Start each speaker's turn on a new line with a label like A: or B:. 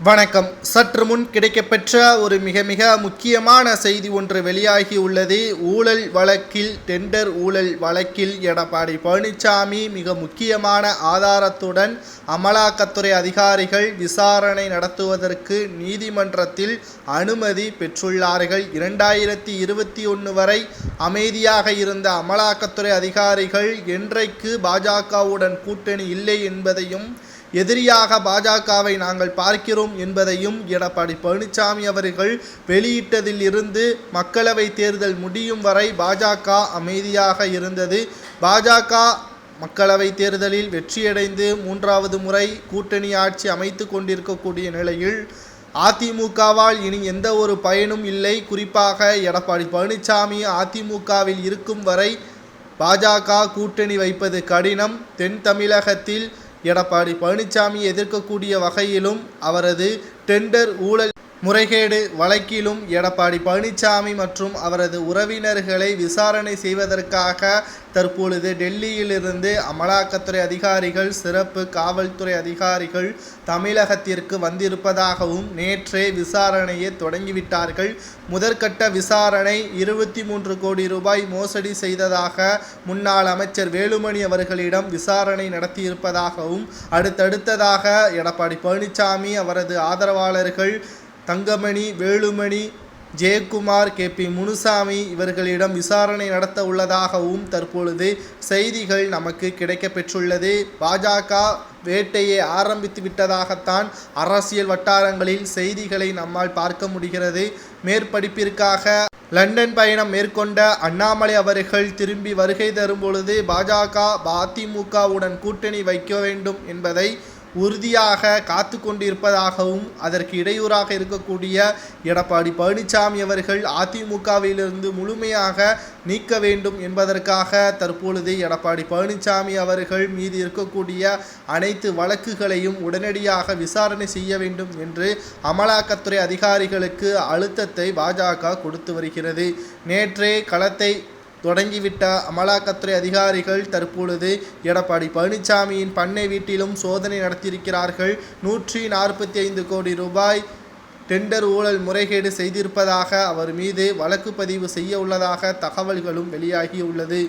A: வணக்கம். சற்று முன் கிடைக்கப்பெற்ற ஒரு மிக மிக முக்கியமான செய்தி ஒன்று வெளியாகி உள்ளது. ஊழல் வழக்கில் டெண்டர் ஊழல் வழக்கில் எடப்பாடி பழனிசாமி மிக முக்கியமான ஆதாரத்துடன் அமலாக்கத்துறை அதிகாரிகள் விசாரணை நடத்துவதற்கு நீதிமன்றத்தில் அனுமதி பெற்றுள்ளார்கள். 2021 வரை அமைதியாக இருந்த அமலாக்கத்துறை அதிகாரிகள் என்றைக்கு பாஜகவுடன் கூட்டணி இல்லை என்பதையும் எதிரியாக பாஜகவை நாங்கள் பார்க்கிறோம் என்பதையும் எடப்பாடி பழனிசாமி அவர்கள் வெளியிட்டதில் இருந்து மக்களவை தேர்தல் முடியும் வரை பாஜக அமைதியாக இருந்தது. பாஜக மக்களவை தேர்தலில் வெற்றியடைந்து 3வது முறை கூட்டணி ஆட்சி அமைத்து கொண்டிருக்கக்கூடிய நிலையில் அதிமுகவால் இனி எந்த ஒரு பயனும் இல்லை. குறிப்பாக எடப்பாடி பழனிசாமி அதிமுகவில் இருக்கும் வரை பாஜக கூட்டணி வைப்பது கடினம். தென் தமிழகத்தில் எடப்பாடி பழனிசாமி எதிர்க்கக்கூடிய வகையிலும் அவரது டெண்டர் ஊழல் முறைகேடு வழக்கிலும் எடப்பாடி பழனிசாமி மற்றும் அவரது உறவினர்களை விசாரணை செய்வதற்காக தற்பொழுது டெல்லியிலிருந்து அமலாக்கத்துறை அதிகாரிகள், சிறப்பு காவல்துறை அதிகாரிகள் தமிழகத்திற்கு வந்திருப்பதாகவும் நேற்றே விசாரணையை தொடங்கிவிட்டார்கள். முதற்கட்ட விசாரணை 23 கோடி ரூபாய் மோசடி செய்ததாக முன்னாள் அமைச்சர் வேலுமணி அவர்களிடம் விசாரணை நடத்தியிருப்பதாகவும், அடுத்தடுத்ததாக எடப்பாடி பழனிசாமி அவரது ஆதரவாளர்கள் தங்கமணி, வேலுமணி, ஜெயக்குமார், கே.பி. முனுசாமி இவர்களிடம் விசாரணை நடத்த உள்ளதாகவும் தற்பொழுது செய்திகள் நமக்கு கிடைக்கப்பெற்றுள்ளது. பாஜக வேட்டையை ஆரம்பித்து விட்டதாகத்தான் அரசியல் வட்டாரங்களில் செய்திகளை நம்மால் பார்க்க முடிகிறது. மேற்படிப்பிற்காக லண்டன் பயணம் மேற்கொண்ட அண்ணாமலை அவர்கள் திரும்பி வருகை தரும் பொழுது பாஜக அதிமுகவுடன் கூட்டணி வைக்க வேண்டும் என்பதை உறுதியாக காத்து கொண்டிருப்பதாகவும், அதற்கு இடையூறாக இருக்கக்கூடிய எடப்பாடி பழனிசாமி அவர்கள் அதிமுகவிலிருந்து முழுமையாக நீக்க வேண்டும் என்பதற்காக தற்பொழுது எடப்பாடி பழனிசாமி அவர்கள் மீது இருக்கக்கூடிய அனைத்து வழக்குகளையும் உடனடியாக விசாரணை செய்ய வேண்டும் என்று அமலாக்கத்துறை அதிகாரிகளுக்கு அழுத்தத்தை பாஜக கொடுத்து வருகிறது. நேற்றே களத்தை தொடங்கிவிட்ட அமலாக்கத்துறை அதிகாரிகள் தற்பொழுது எடப்பாடி பழனிசாமியின் பண்ணை வீட்டிலும் சோதனை நடத்தியிருக்கிறார்கள். 145 கோடி ரூபாய் டெண்டர் ஊழல் முறைகேடு செய்திருப்பதாக அவர் மீது வழக்கு பதிவு செய்ய உள்ளதாக தகவல்களும் வெளியாகியுள்ளது.